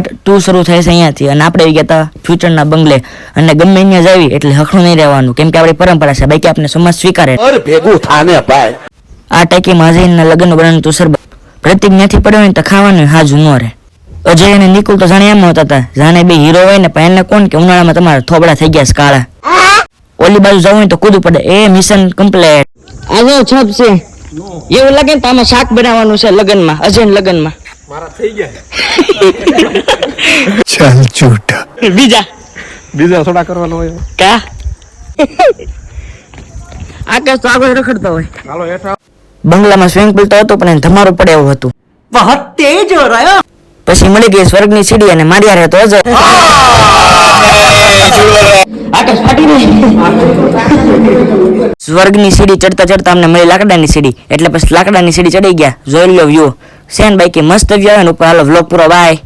part 2 શરૂ થાય છે અહીંયાથી અને આપણે ગયા હતા ફ્યુચરના બંગલે અને ગમે અહીંયા જાવી એટલે હખણું નહીં રહેવાનું કેમ કે આપણી પરંપરા છે બાકી આપણે સમાજ સ્વીકારે ભેગું થાને ભાઈ આ ટાઈકીમાં અજયના લગ્ન બનાવવાનું તો શરબત પ્રતિક ત્યાંથી પડ્યો ને તો ખાવાનું હાજુ ન રહે અજય અને નિકુલ તો જાણે એમ હોતા હતા જાણે બે હીરો હોય ને પણ એને કોણ કે ઉનાળામાં તમારા થોબડા થઈ ગયા છે કાળા ઓલી બાજુ જવું હોય તો કૂદવું પડે એ મિશન કમ્પ્લીટ આજો છપ છે એવું લાગે ને તો આમાં શાક બનાવવાનું છે લગનમાં અજયના લગનમાં મારા થઈ ગયા चल झूठा બીજા થોડા કરવાનો હોય કા આકાશ તો આગળ રખડતો હોય હાલો હેઠા બંગલામાં સ્વિમિંગ પુલ તો હતો પણ એને ધમારું પડે એવું હતું બહુત તેજ હો રહ્યો પછી મળી ગઈ સ્વર્ગની સીડી અને માર્યા રહેતો અજય આકાશ ફાટી નહીં સ્વર્ગની સીડી ચડતા ચડતા અમને મળી લાકડાની સીડી એટલે પછી લાકડાની સીડી ચડી ગયા જોઈ લો વ્યૂ સેન બાઈકી મસ્ત વ્યૂ આવે ને ઉપર હાલો વ્લોગ પૂરો બાય